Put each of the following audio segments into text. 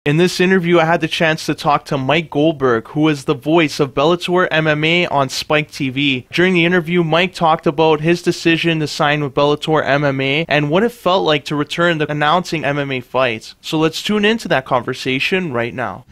In this interview, I had the chance to talk to Mike Goldberg, who is the voice of Bellator MMA on Spike TV. During the interview, Mike talked about his decision to sign with Bellator MMA and what it felt like to return to announcing MMA fights. So let's tune into that conversation right now.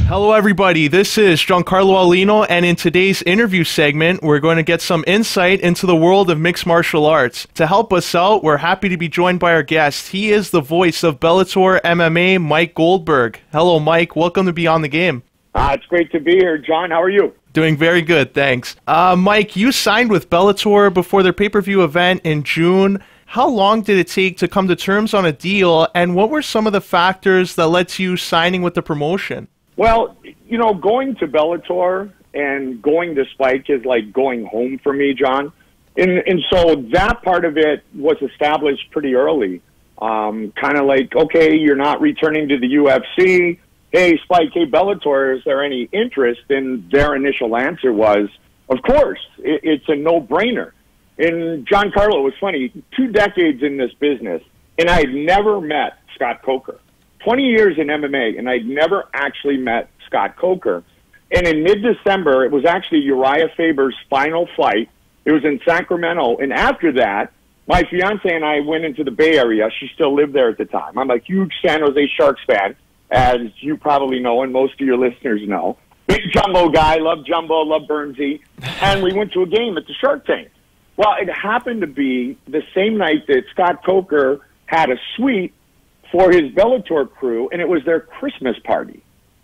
Hello everybody, this is Giancarlo Aulino, and in today's interview segment, we're going to get some insight into the world of mixed martial arts. To help us out, we're happy to be joined by our guest. He is the voice of Bellator MMA Mike Goldberg. Hello Mike, welcome to Beyond the Game. It's great to be here. John, how are you? Doing very good, thanks. Mike, you signed with Bellator before their pay-per-view event in June. How long did it take to come to terms on a deal, and what were some of the factors that led to you signing with the promotion? Well, you know, going to Bellator and going to Spike is like going home for me, John. And so that part of it was established pretty early. Kind of like, okay, you're not returning to the UFC. Hey, Spike, hey, Bellator, is there any interest? And their initial answer was, of course, it's a no-brainer. And Giancarlo, was funny, 2 decades in this business, and I had never met Scott Coker. 20 years in MMA, and I'd never actually met Scott Coker. And in mid-December, it was actually Uriah Faber's final fight. It was in Sacramento. And after that, my fiance and I went into the Bay Area. She still lived there at the time. I'm a huge San Jose Sharks fan, as you probably know, and most of your listeners know. Big Jumbo guy, love Jumbo, love Burnsy. And we went to a game at the Shark Tank. Well, it happened to be the same night that Scott Coker had a suite for his Bellator crew, and it was their Christmas party.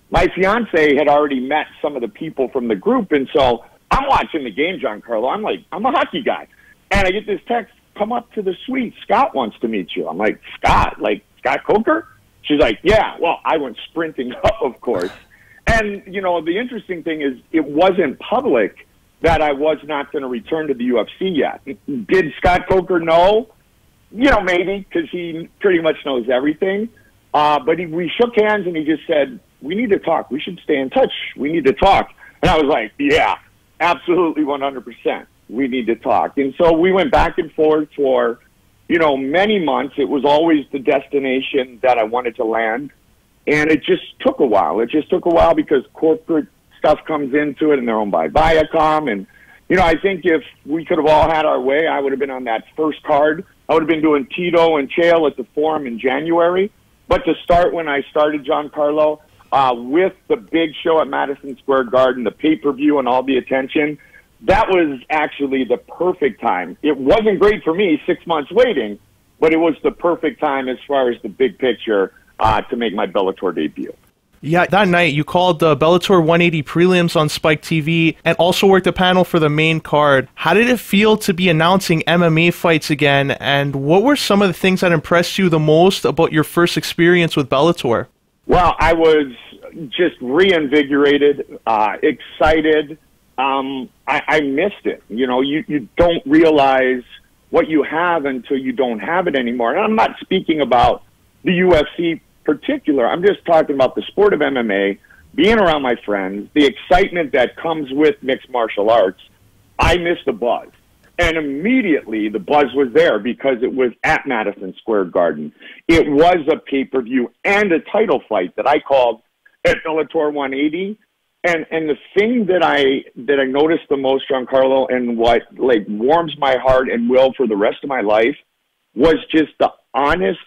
My fiance had already met some of the people from the group, and so I'm watching the game, Giancarlo. I'm like, I'm a hockey guy. And I get this text, come up to the suite. Scott wants to meet you. I'm like, Scott? Like, Scott Coker? She's like, yeah. Well, I went sprinting up, of course. And, you know, the interesting thing is it wasn't public that I was not going to return to the UFC yet. Did Scott Coker know? You know, maybe, because he pretty much knows everything. But we shook hands, and he just said, we need to talk. We should stay in touch. We need to talk. And I was like, yeah, absolutely 100%. We need to talk. And so we went back and forth for, you know, many months. It was always the destination that I wanted to land. And it just took a while. It just took a while because corporate stuff comes into it, and they're owned by Viacom. And, you know, I think if we could have all had our way, I would have been on that first card. I would have been doing Tito and Chael at the Forum in January. But to start when I started, Giancarlo, with the big show at Madison Square Garden, the pay-per-view and all the attention, that was actually the perfect time. It wasn't great for me, 6 months waiting, but it was the perfect time as far as the big picture to make my Bellator debut. Yeah, that night you called the Bellator 180 prelims on Spike TV and also worked a panel for the main card. How did it feel to be announcing MMA fights again, and what were some of the things that impressed you the most about your first experience with Bellator? Well, I was just reinvigorated, excited. I missed it. You know, you don't realize what you have until you don't have it anymore. And I'm not speaking about the UFC particular. I'm just talking about the sport of MMA, being around my friends, the excitement that comes with mixed martial arts. I missed the buzz. And immediately the buzz was there because it was at Madison Square Garden. It was a pay-per-view and a title fight that I called at Bellator 180. And the thing that I noticed the most, Giancarlo, and what like warms my heart and will for the rest of my life was just the honest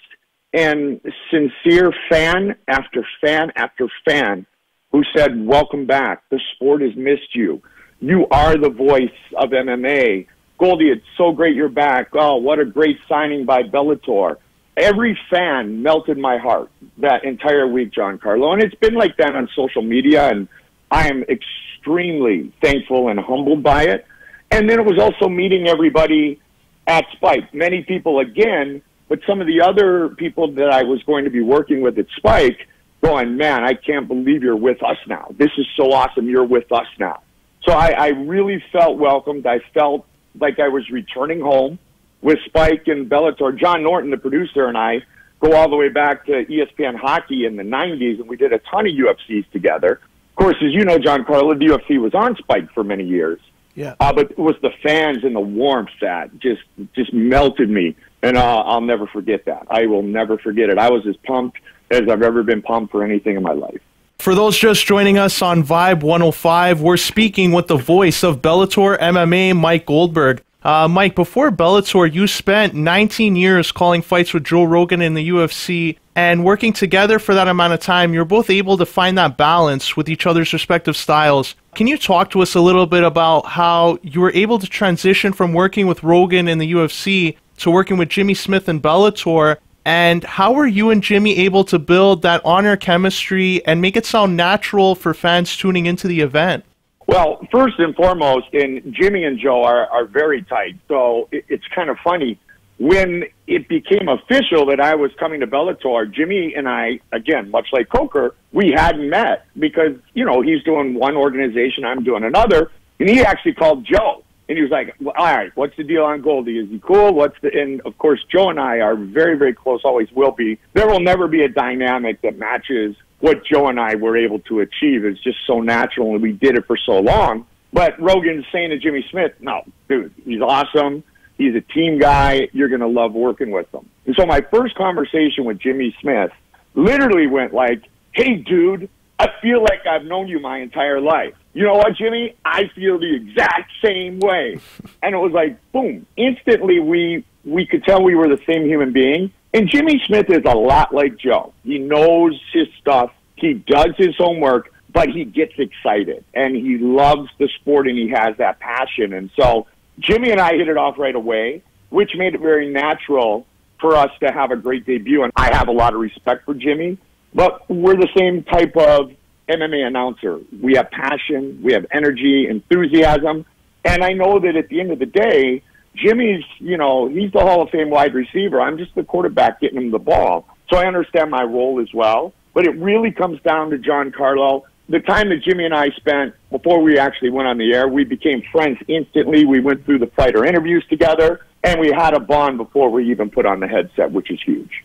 and sincere fan after fan after fan who said, welcome back. The sport has missed you. You are the voice of MMA. Goldie, it's so great you're back. Oh, what a great signing by Bellator. Every fan melted my heart that entire week, Giancarlo. And it's been like that on social media, and I am extremely thankful and humbled by it. And then it was also meeting everybody at Spike. Many people again, but some of the other people that I was going to be working with at Spike going, man, I can't believe you're with us now. This is so awesome. You're with us now. So I really felt welcomed. I felt like I was returning home with Spike and Bellator. John Norton, the producer, and I go all the way back to ESPN Hockey in the 90s, and we did a ton of UFCs together. Of course, as you know, Giancarlo, the UFC was on Spike for many years. Yeah. But it was the fans and the warmth that just melted me. And I'll never forget that. I will never forget it. I was as pumped as I've ever been pumped for anything in my life. For those just joining us on Vibe 105, we're speaking with the voice of Bellator MMA, Mike Goldberg. Mike, before Bellator, you spent 19 years calling fights with Joe Rogan in the UFC, and working together for that amount of time, you're both able to find that balance with each other's respective styles. Can you talk to us a little bit about how you were able to transition from working with Rogan in the UFC to working with Jimmy Smith in Bellator, and how were you and Jimmy able to build that honor chemistry and make it sound natural for fans tuning into the event? Well, first and foremost, and Jimmy and Joe are very tight, so it's kind of funny. When it became official that I was coming to Bellator, Jimmy and I, again, much like Coker, we hadn't met because, you know, he's doing one organization, I'm doing another, and he actually called Joe. And he was like, well, all right, what's the deal on Goldie? Is he cool? And, of course, Joe and I are very, very close, always will be. There will never be a dynamic that matches what Joe and I were able to achieve. It's just so natural, and we did it for so long. But Rogan's saying to Jimmy Smith, no, dude, he's awesome. He's a team guy. You're going to love working with him. And so my first conversation with Jimmy Smith literally went like, hey, dude, I feel like I've known you my entire life. You know what, Jimmy? I feel the exact same way. And it was like, boom. Instantly, we could tell we were the same human being. And Jimmy Smith is a lot like Joe. He knows his stuff. He does his homework, but he gets excited. And he loves the sport, and he has that passion. And so Jimmy and I hit it off right away, which made it very natural for us to have a great debut. And I have a lot of respect for Jimmy, but we're the same type of MMA announcer. We have passion, we have energy, enthusiasm, and I know that at the end of the day, Jimmy's, you know, he's the Hall of Fame wide receiver. I'm just the quarterback getting him the ball. So I understand my role as well, but it really comes down to Giancarlo. The time that Jimmy and I spent before we actually went on the air, we became friends instantly. We went through the fighter interviews together, and we had a bond before we even put on the headset, which is huge.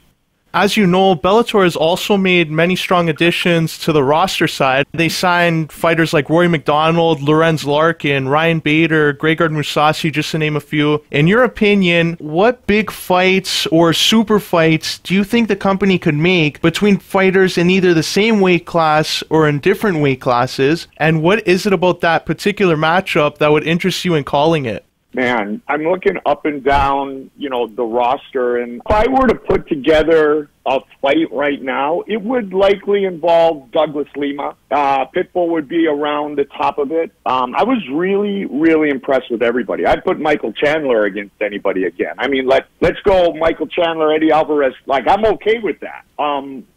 As you know, Bellator has also made many strong additions to the roster side. They signed fighters like Rory McDonald, Lorenz Larkin, Ryan Bader, Gegard Mousasi, just to name a few. In your opinion, what big fights or super fights do you think the company could make between fighters in either the same weight class or in different weight classes? And what is it about that particular matchup that would interest you in calling it? Man, I'm looking up and down, you know, the roster, and if I were to put together a fight right now, it would likely involve Douglas Lima. Pitbull would be around the top of it. I was really, really impressed with everybody. I'd put Michael Chandler against anybody again. I mean, let's go Michael Chandler, Eddie Alvarez. Like, I'm okay with that.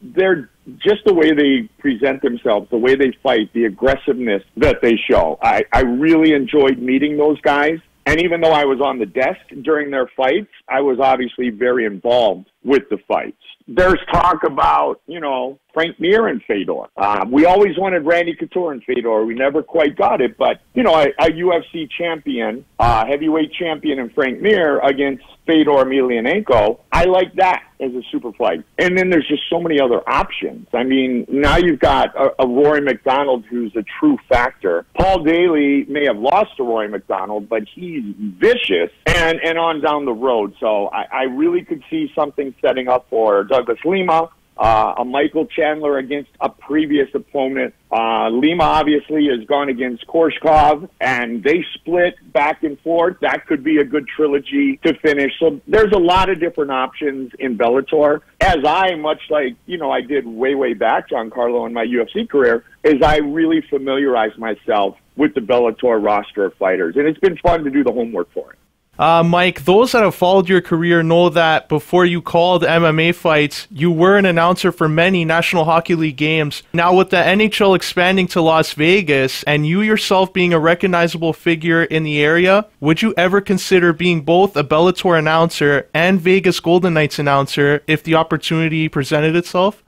They're just the way they present themselves, the way they fight, the aggressiveness that they show. I really enjoyed meeting those guys. And even though I was on the desk during their fights, I was obviously very involved with the fights. There's talk about, you know, Frank Mir and Fedor. We always wanted Randy Couture and Fedor. We never quite got it. But, you know, a UFC champion, heavyweight champion in Frank Mir against Fedor Emelianenko, I like that as a super fight. And then there's just so many other options. I mean, now you've got a Rory McDonald who's a true factor. Paul Daly may have lost to Rory McDonald, but he's vicious and on down the road. So I really could see something setting up for Douglas Lima, a Michael Chandler against a previous opponent. Lima obviously has gone against Korshkov, and they split back and forth. That could be a good trilogy to finish. So there's a lot of different options in Bellator. As I, much like, you know, I did way back, Giancarlo, in my UFC career, is I really familiarized myself with the Bellator roster of fighters. And it's been fun to do the homework for it. Mike, those that have followed your career know that before you called MMA fights, you were an announcer for many National Hockey League games. Now, with the NHL expanding to Las Vegas and you yourself being a recognizable figure in the area, would you ever consider being both a Bellator announcer and Vegas Golden Knights announcer if the opportunity presented itself?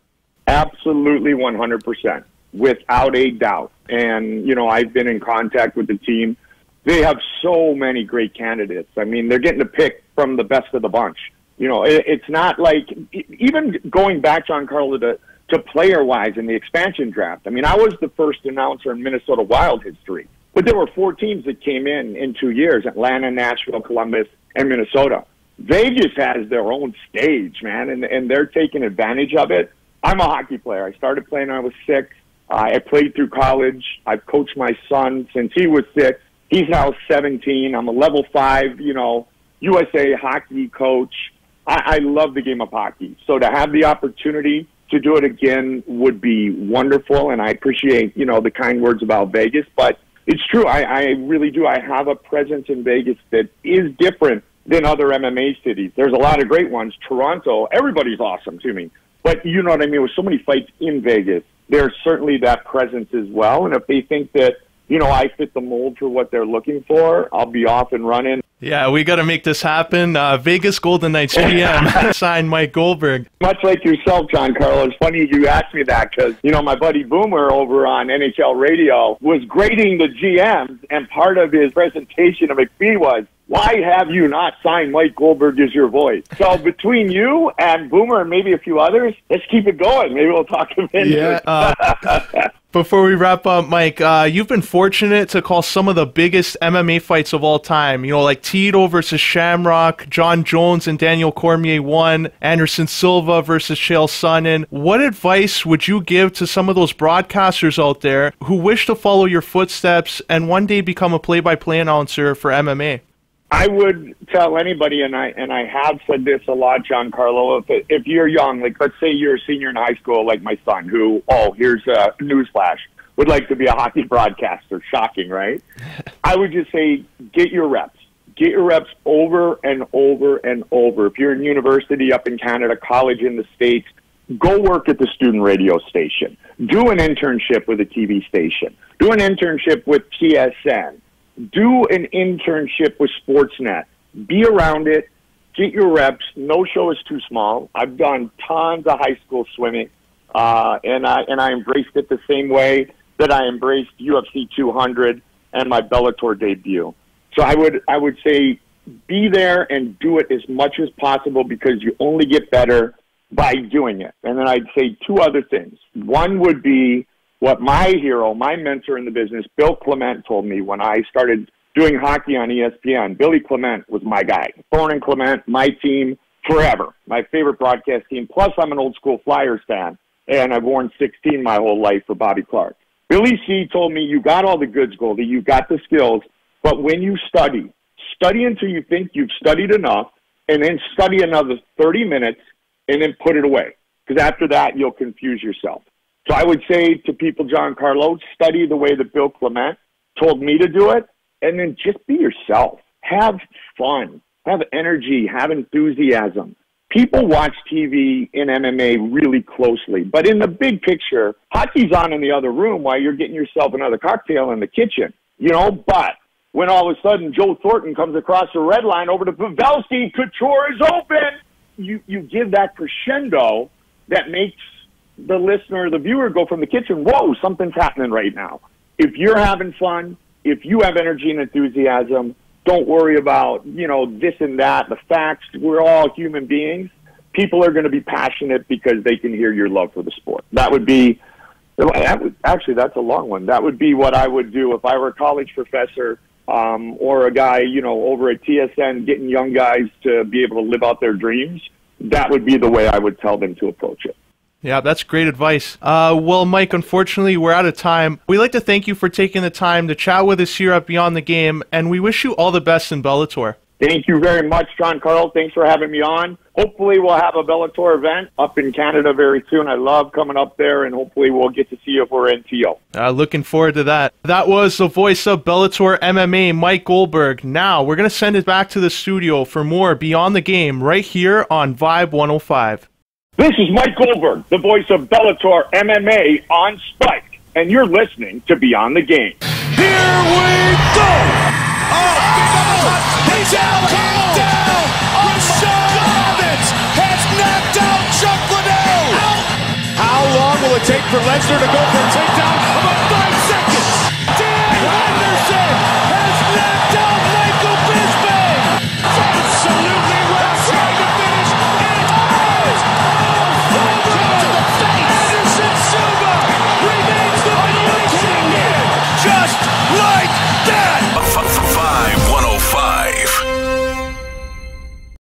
Absolutely, 100%, without a doubt. And, you know, I've been in contact with the team. They have so many great candidates. I mean, they're getting to pick from the best of the bunch. You know, it's not like, even going back, Giancarlo, to player-wise in the expansion draft. I mean, I was the first announcer in Minnesota Wild history. But there were 4 teams that came in 2 years, Atlanta, Nashville, Columbus, and Minnesota. Vegas has their own stage, man, and they're taking advantage of it. I'm a hockey player. I started playing when I was 6. I played through college. I've coached my son since he was 6. He's now 17. I'm a level 5, USA hockey coach. I love the game of hockey. So to have the opportunity to do it again would be wonderful, and I appreciate, the kind words about Vegas. But it's true. I really do. I have a presence in Vegas that is different than other MMA cities. There's a lot of great ones. Toronto, everybody's awesome to me. But you know what I mean? With so many fights in Vegas, there's certainly that presence as well. And if they think that, I fit the mold for what they're looking for, I'll be off and running. Yeah, we got to make this happen. Vegas Golden Knights GM signed Mike Goldberg. Much like yourself, Giancarlo. It's funny you asked me that because, my buddy Boomer over on NHL Radio was grading the GMs, and part of his presentation of McPhee was, why have you not signed Mike Goldberg as your voice? So between you and Boomer and maybe a few others, let's keep it going. Maybe we'll talk him into it. Before we wrap up, Mike, you've been fortunate to call some of the biggest MMA fights of all time. Like Tito versus Shamrock, John Jones and Daniel Cormier 1, Anderson Silva versus Chael Sonnen. What advice would you give to some of those broadcasters out there who wish to follow your footsteps and one day become a play-by-play announcer for MMA? I would tell anybody, and I have said this a lot, Giancarlo, if you're young, like let's say you're a senior in high school like my son who, here's a newsflash, would like to be a hockey broadcaster. Shocking, right? I would just say get your reps. Get your reps over and over and over. If you're in university up in Canada, college in the States, go work at the student radio station. Do an internship with a TV station. Do an internship with TSN. Do an internship with Sportsnet. Be around it. Get your reps. No show is too small. I've done tons of high school swimming, and I embraced it the same way that I embraced UFC 200 and my Bellator debut. So I would say be there and do it as much as possible because you only get better by doing it. And then I'd say 2 other things. One would be what my hero, my mentor in the business, Bill Clement, told me when I started doing hockey on ESPN. Billy Clement was my guy. Thorne and Clement, my team forever. My favorite broadcast team. Plus, I'm an old school Flyers fan, and I've worn 16 my whole life for Bobby Clark. Billy C. told me, you got all the goods, Goldie. You got the skills, but when you study until you think you've studied enough, and then study another 30 minutes, and then put it away. Because after that, you'll confuse yourself. So I would say to people, Giancarlo, study the way that Bill Clement told me to do it, and then just be yourself. Have fun. Have energy. Have enthusiasm. People watch TV in MMA really closely, but in the big picture, hockey's on in the other room while you're getting yourself another cocktail in the kitchen, But when all of a sudden Joe Thornton comes across the red line over to Pavelski, Couture is open, you give that crescendo that makes the listener, the viewer go from the kitchen, whoa, something's happening right now. If you're having fun, if you have energy and enthusiasm, don't worry about, this and that, the facts. We're all human beings. People are going to be passionate because they can hear your love for the sport. Actually, that's a long one. That would be what I would do if I were a college professor or a guy, over at TSN getting young guys to be able to live out their dreams. That would be the way I would tell them to approach it. Yeah, that's great advice. Well, Mike, unfortunately, we're out of time. We'd like to thank you for taking the time to chat with us here at Beyond the Game, and we wish you all the best in Bellator. Thank you very much, Giancarlo. Thanks for having me on. Hopefully we'll have a Bellator event up in Canada very soon. I love coming up there, and hopefully we'll get to see you if we're in TO. Looking forward to that. That was the voice of Bellator MMA, Mike Goldberg. Now we're going to send it back to the studio for more Beyond the Game right here on Vibe 105. This is Mike Goldberg, the voice of Bellator MMA on Spike, and you're listening to Beyond the Game. Here we go! He's out, down! Rashad has knocked out Chuck Liddell! How long will it take for Lesnar to go for a takedown?